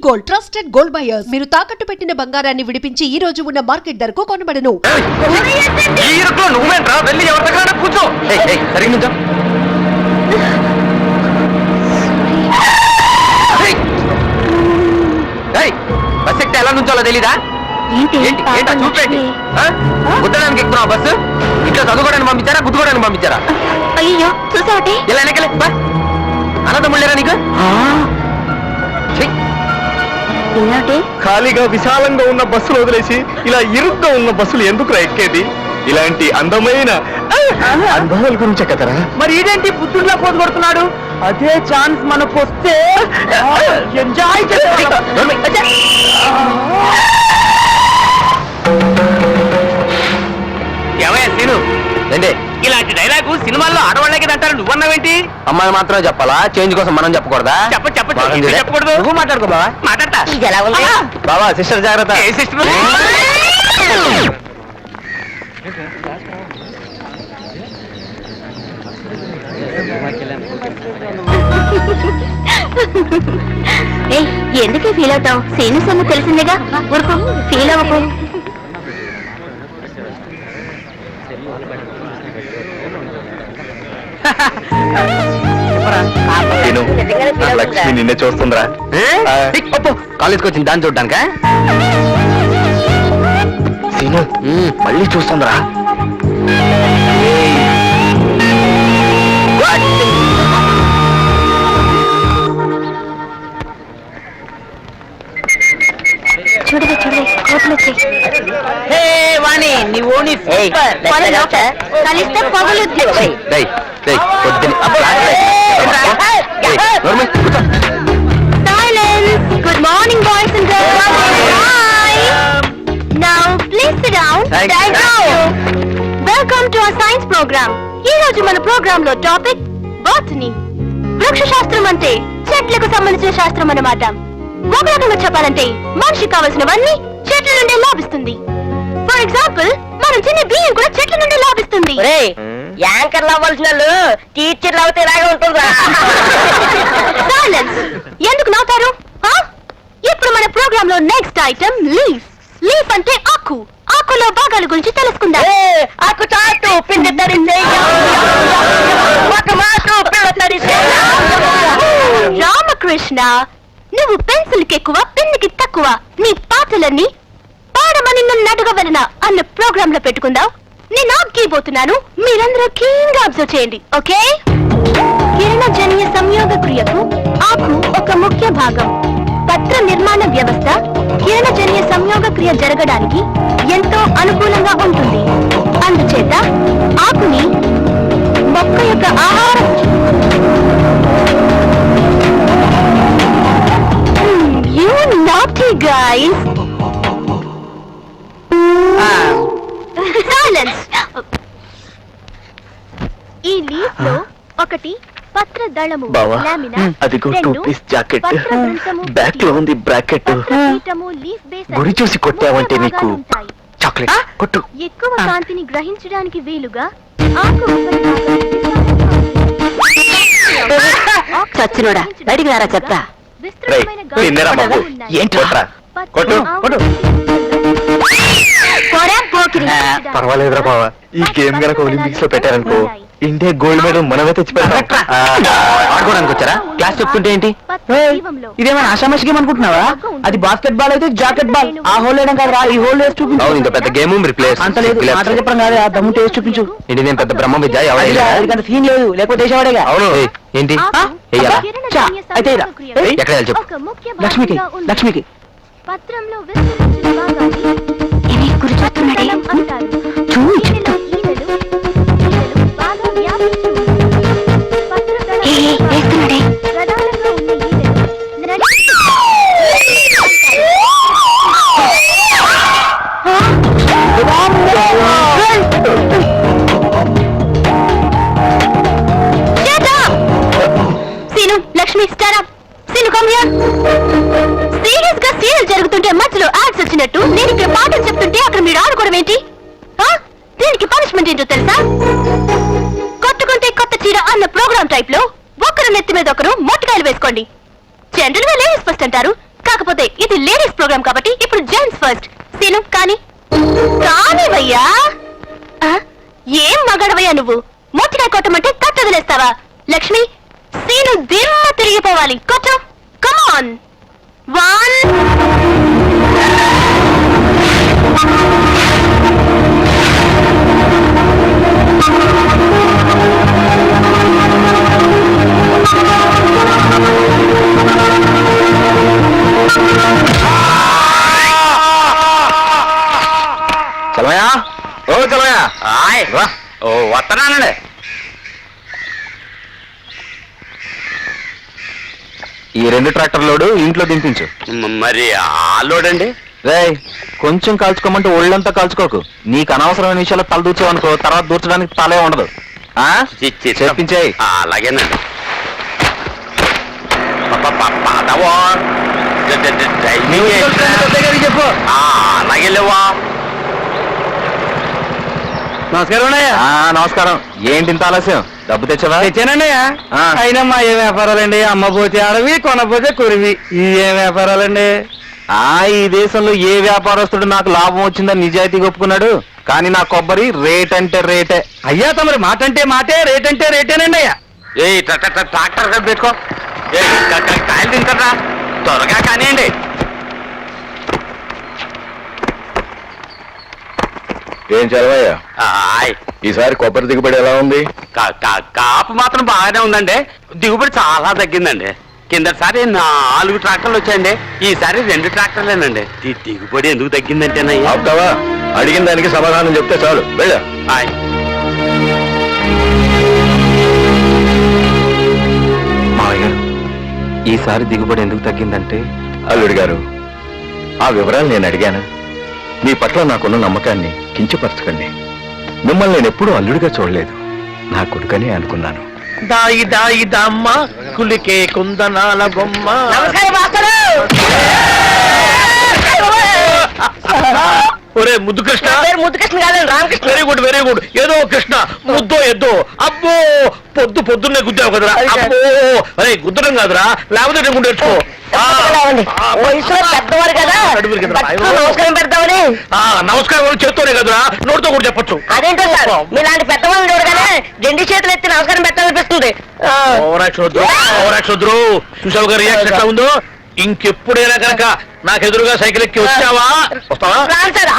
Gold trusted gold buyers. మీరు తాకట్టు పెట్టిన బంగారాన్ని విడిపించి ఈ రోజు ఉన్న మార్కెట్ ధరకు కొనబడను. బస్ ఎక్కితే ఎలా నుంచోలో తెలీదా? చూపేంటి గుద్దడానికి ఎక్కువ బస్సు ఇంట్లో చదువుకోవడానికి పంపించారా గుద్దుకోవడానికి పంపించారా? అయ్యో చూసావటే ఇలా వెనకలే అన్నదమ్ముళ్ళేరా నీకు? ఖాళీగా విశాలంగా ఉన్న బస్సులు వదిలేసి ఇలా ఇరుగ్గా ఉన్న బస్సులు ఎందుకు ఎక్కేది? ఇలాంటి అందమైన అనుభవాల గురించే కదరా. మరి ఇదేంటి పుత్తూరులో పోటు కొడుతున్నాడు? అదే ఛాన్స్ మనకు వస్తే ఎంజాయ్ ఏమయ్యా సీను ఏంటి ఇలాంటి డైలాగు సినిమాల్లో ఆడవాళ్ళకి అంటారు, నువ్వన్నావేంటి? అమ్మాయి మాత్రం చెప్పాలా? చేంజ్ కోసం మనం చెప్పకూడదా? చెప్పకూడదు. నువ్వు మాట్లాడుకో బావా. మాట్లాడతా బావా సిస్టర్ జాగ్రత్త. ఏ సిస్టర్? ఎందుకే ఫీల్ అవుతావు? సీను సొమ్ము తెలిసిందేగా, ఊరుకో, ఫీల్ అవ్వకు. లక్ష్మి నిన్నే చూస్తుందిరా. కాలేజ్కి వచ్చింది దాన్ని చూడ్డానికా? సీను మళ్ళీ చూస్తుందిరా. చూడవే చూడవే కోపలు వచ్చాయి. కలిస్తే పొగలుద్ది. Good morning boys and girls. Now please sit down. Welcome to our science programme. ఈ రోజు మన ప్రోగ్రామ్ లో టాపిక్ బాటనీ. వృక్ష శాస్త్రం అంటే చెట్లకు సంబంధించిన శాస్త్రం అన్నమాట. ఒక రకంగా చెప్పాలంటే మనిషికి కావలసినవన్నీ చెట్ల నుండి లాభిస్తుంది. ఫర్ ఎగ్జాంపుల్ మనం తినే బియ్యం కూడా చెట్ల నుండి లాభిస్తుంది. యాంకర్లు అవ్వాల్సిన వాళ్ళు టీచర్లు అవుతే ఇలాగే ఉంటుందా? సైలెన్స్. ఎందుకు నవ్వుతారు? ఇప్పుడు మన ప్రోగ్రామ్ లో నెక్స్ట్ ఐటమ్ లీఫ్. లీఫ్ అంటే ఆకు. ఆకులో భాగాల గురించి తెలుసుకుందాం. ఆకు చాటు పిండి తడిస్తే ఒక మాకు పిల్ల తడిస్తే. రామకృష్ణ, నువ్వు పెన్సిల్ కి ఎక్కువ పిన్నికి తక్కువ. నీ పాటలన్నీ పాడమని నన్ను అడగవలన అన్న ప్రోగ్రామ్ లో పెట్టుకుందాం. నేను ఆగిపోతున్నాను, మీరందరూ కీన్గా అబ్జర్వ్ చేయండి, ఓకే? కిరణజన్య సంయోగ క్రియకు ఆకు ఒక ముఖ్య భాగం. పత్ర నిర్మాణ వ్యవస్థ కిరణజన్య సంయోగ క్రియ జరగడానికి ఎంతో అనుకూలంగా ఉంటుంది. అందుచేత ఆకుని మొక్క యొక్క ఆహారం. You naughty guys. Silence. ఈ లీఫ్ లో ఒకటి పత్ర దళము, లామినా. అదిగో 2 పీస్ జాకెట్. బ్యాక్ లో ఉంది బ్రాకెట్. గురి చూసి కొట్టావంటే నీకు చాక్లెట్ కొట్టు. ఎక్కువ కాంతిని గ్రహించడానికి వీలుగా ఆకు చచ్చినోడా బయటికి రారా చెప్తా. పర్వాలేదురా బావా, ఈ గేమ్ గనక ఒలింపిక్స్ లో పెట్టారనుకో ఇండియా గోల్డ్ మెడల్ మనమే తెచ్చిపెట్టాం. ఆడుకోవడానికి వచ్చారా? క్లాస్ చెప్తుంటే ఏంటి? ఇదేమైనా ఆషామాషి గేమ్ అనుకుంటున్నావా? అది బాస్కెట్ బాల్ అయితే జాకెట్ బాల్. ఆ హోల్ వేయడం కాదు, ఈ హోల్ వేసి చూపించు. ఇంత పెద్ద గేమ్ రిప్లేస్ అంత లేదు, మాటలు చెప్పడం కాదు, ఆ దమ్ము టేస్ట్ చూపించు. ఏంటి నేను పెద్ద బ్రహ్మ విద్య? అంత సీన్ లేదు, లేకపోతే వేసేవాడేగా. అవును. ఏంటి అయితే ఎక్కడ చెప్పు. లక్ష్మికి లక్ష్మికి పత్రంలో విస్తరించిన భాగాన్ని గురి చూస్తున్నాడే అంటారు. బాగా వ్యాపించి వేస్తున్నాడే. ప్రధానంగా ఉన్న Seenu, Lakshmi, start up. Seenu, come here. Serious గా సీరియల్ జరుగుతుంటే మధ్యలో యాడ్స్ వచ్చినట్టు నేను ఇక్కడ పాటలు చెప్తుంటే అక్కడ మీరు ఆడుకోవడం ఏంటి? దీనికి పనిష్మెంట్ ఏంటో తెలుసా? కొట్టుకుంటే కొత్త చీర అన్న ప్రోగ్రామ్ టైప్ లో ఒకరు నెత్తి మీద ఒకరు మొట్టకాయలు వేసుకోండి. జనరల్ గా లేడీస్ ఫస్ట్ అంటారు, కాకపోతే ఇది లేడీస్ ప్రోగ్రామ్ కాబట్టి ఇప్పుడు జెంట్స్ ఫస్ట్. సీను కానీ కానివయ్యా. ఏం మగాడవయ్యా నువ్వు? మూతికాయ కొట్టమంటే తట్టు వదిలేస్తావా? లక్ష్మి, సీను దిమ్మ తిరిగిపోవాలి. కొట్టు. కమాన్. 1 చలమయ్యా, ఓ చలమయ్యా, ఓ వస్తున్నానండి. ఈ 2 ట్రాక్టర్ లోడు ఇంట్లో దింపించు. మరి ఆ లోడ్ అండి? రేయ్, కొంచెం కాల్చుకోమంటే ఒళ్ళంతా కాల్చుకోకు. నీకు అనవసరమైన విషయాలు తల దూర్చావనుకో, తర్వాత దూర్చడానికి తలే ఉండదు. చెప్పించేయి. అలాగేనండి. చెప్పు. అలాగే లేవా? నమస్కారం అన్నయ్య. నమస్కారం. ఏంటి ఇంత ఆలస్యం? డబ్బు తెచ్చావా? తెచ్చానన్నయ్య. ఆ. అయినా మా ఏ వ్యాపారాలండి? అమ్మపోతే అడవి, కొనపోతే కురివి. ఈ ఏ వ్యాపారాలండి? ఈ దేశంలో ఏ వ్యాపారస్తుడు నాకు లాభం వచ్చిందని నిజాయితీగా ఒప్పుకున్నాడు. కానీ నా కొబ్బరి రేట్ అంటే రేటే. అయ్యా తమరి మాట అంటే మాటే, రేట్ అంటే రేటేనండి అయ్యా. ఏ ట్రాక్టర్ కదా పెట్టుకో. కాయలు తింటారా? త్వరగా కానివ్వండి. ఏం చదవయ్యా, ఆయ్. ఈసారి కొబ్బరి దిగుబడి ఎలా ఉంది? కాపు మాత్రం బాగానే ఉందండి. దిగుబడి చాలా తగ్గిందండి. కిందసారి 4 ట్రాక్టర్లు వచ్చాయండి, ఈసారి 2 ట్రాక్టర్లేనండి. దిగుబడి ఎందుకు తగ్గిందంటేనయ్యా? ఆపుతావా? అడిగిన దానికి సమాధానం చెప్తే చాలు. వెళ్ళా. ఆయ్. మావయ్య గారు, ఈసారి దిగుబడి ఎందుకు తగ్గిందంటే? అల్లుడి గారు, ఆ వివరాలు నేను అడిగాను. మీ పట్ల నాకున్న నమ్మకాన్ని కించపరచకండి. మిమ్మల్ని నేను ఎప్పుడూ అల్లుడిగా చూడలేదు, నా కొడుకనే అనుకున్నాను. దాయి దాయి దమ్మ కులికే కుందనాల బొమ్మ. నమస్కారం మాస్టరు. ఒరే ముద్దు కృష్ణ. నా పేరు ముద్దుకృష్ణ కాదండి, Ramakrishna. Very good, very good. ఏదో కృష్ణ ముద్దో ఎద్దో. అబ్బో, పొద్దున్నే గుద్దావు కదరా. అబ్బో, అరే గుద్దడం కాదురా, లేకపోతే నేను గుండెచ్చుకో. వయసులో పెద్దవారు కదా, నమస్కారం పెడతామని. నమస్కారం చేత్తోనే కదరా, నోటితో కూడా చెప్పొచ్చు. అదేంటో సార్, మీలాంటి పెద్దవాళ్ళని చూడగానే 2 చేతులు ఎత్తి నమస్కారం పెట్టాలనిపిస్తుంది. ఓరాక్షోద్రు చూసావు గారు రియాక్షన్ ఎట్లా ఉందో. ఇంకెప్పుడైనా కనుక నాకు ఎదురుగా సైకిల్ ఎక్కి వస్తావా? రాను సార్,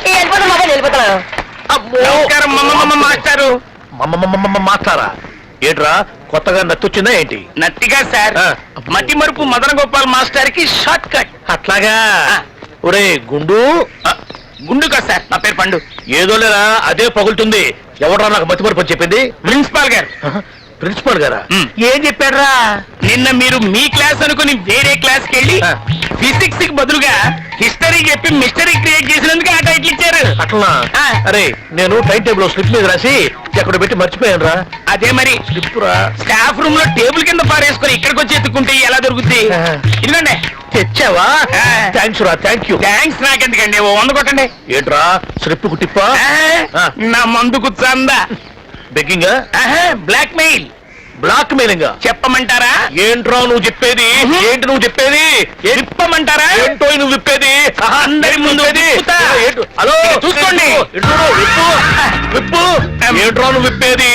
వెళ్ళిపోతాను మొబైల్ వెళ్ళిపోతాను. నమస్కారం మాస్టారు. మాస్టారా? ఏంట్రా కొత్తగా నచ్చొచ్చిందా ఏంటి? నట్టిగా సార్, మట్టి మరుపు మదన గోపాల్ మాస్టర్ కి షార్ట్ కట్. అట్లాగా. ఒరే గుండు. గుండు కదా సార్, నా పేరు పండు. ఏదో లేరా, అదే పగులుతుంది. ఎవడరా నాకు మతి మరుపు చెప్పింది? ప్రిన్సిపాల్ గారు. ప్రిన్సిపల్ గారా? ఏం చెప్పాడ్రా? నిన్న మీరు మీ క్లాస్ అనుకుని వేరే క్లాస్ కి వెళ్ళి ఫిజిక్స్ కి బదులుగా హిస్టరీ చెప్పి మిస్టరీ క్రియేట్ చేసినందుకు ఆ టైటిల్ ఇచ్చారు. అట్లా? అరే నేను టైం టేబుల్ స్లిప్ మీద రాసి ఎక్కడ పెట్టి మర్చిపోయాను రా. అదే మరి స్లిప్ రా. స్టాఫ్ రూమ్ లో టేబుల్ కింద పారేసుకొని ఇక్కడికి వచ్చి ఎత్తుకుంటే ఎలా దొరుకుతుంది? ఇదిగోండి. తెచ్చావా? థ్యాంక్స్ రా, థ్యాంక్ యూ. థ్యాంక్స్ నాకెందుకండి, ఓ 100 కొట్టండి. ఏంట్రా స్లిప్ కుట్టిప్పా? నా మందుకు చందా. Begging? Blackmail. Blackmailing చెప్పమంటారా? ఏంట్రా నువ్వు చెప్పేది? ఏంటి నువ్వు చెప్పేది? చెప్పమంటారా? ఏంటో నువ్వు విప్పేది? అందరి ముందు విప్పుతా. హలో చూసుకోండి. విప్పు. ఏంట్రా నువ్వు విప్పేది?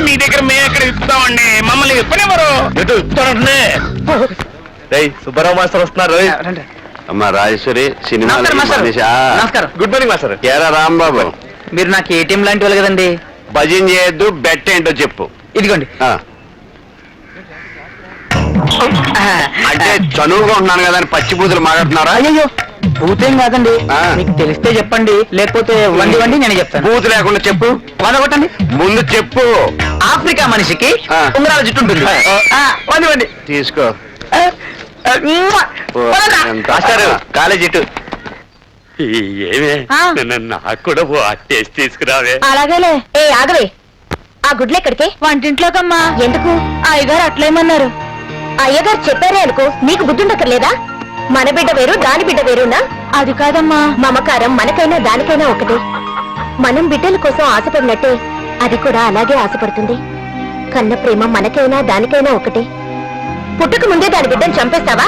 మీ దగ్గర మేము ఎక్కడ విప్పుతామండి, మమ్మల్ని విప్పనివ్వరు. ఎటు విప్పుతానంటే సుబ్బారావు మాస్టర్ వస్తున్నారు. అమ్మా రాజేశ్వరి, సినిమా. నమస్కారం. Good morning master. ఏరా రాంబాబు, మీరు నాకు ఏటీఎం లాంటి వాళ్ళు కదండి. భజన చేయొద్దు, బెట్ ఏంటో చెప్పు. ఇదిగోండి. అంటే చనువుగా ఉన్నాను కదా అని పచ్చి బూతులు మాట్లాడుతున్నారా? అయ్యో బూతేం కాదండి, ఆ. మీకు తెలిస్తే చెప్పండి, లేకపోతే వండి నేను చెప్తాను. బూతు లేకుండా చెప్పు. కొట్టండి. ముందు చెప్పు. ఆఫ్రికా మనిషికి ఆ. ఉంగరాల జుట్టు ఉంటుంది. వండి తీసుకో. ఎంత మాస్టారు, కాలేజ్ ఇటు. ఏమే ఆ. నాకు కూడా టేస్ట్ తీసుకురావే. అలాగేలే. ఏ ఆగవే, ఆ గుడ్లు ఎక్కడికి? వంటింట్లోకమ్మా. ఎందుకు? అయ్యగారు అట్లేమన్నారు. అయ్యగారు చెప్పారే అనుకో, నీకు బుద్ధుండక్కర్లేదా? మన బిడ్డ వేరు, దాని బిడ్డ వేరునా? అది కాదమ్మా. మమకారం మనకైనా దానికైనా ఒకటే. మనం బిడ్డల కోసం ఆశపడినట్టే అది కూడా అలాగే ఆశపడుతుంది. కన్న ప్రేమ మనకైనా దానికైనా ఒకటే. పుట్టుక ముందే దాని బిడ్డను చంపేస్తావా?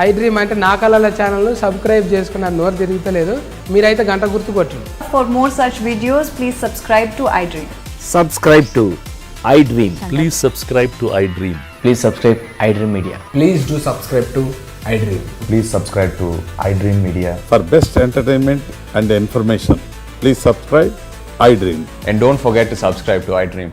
ఐ డ్రీమ్ అంటే నా కళల ఛానల్ సబ్స్క్రైబ్ చేసుకున్న నోరు తిరుగుతలేదు. మీరైతే గంట గుర్తు కొట్టండి. For more such videos, please subscribe to iDream. Subscribe to iDream. Please subscribe to iDream. Please subscribe iDream Media. Please do subscribe to iDream. Please subscribe to iDream Media. For best entertainment and information, please subscribe iDream. And don't forget to subscribe to iDream.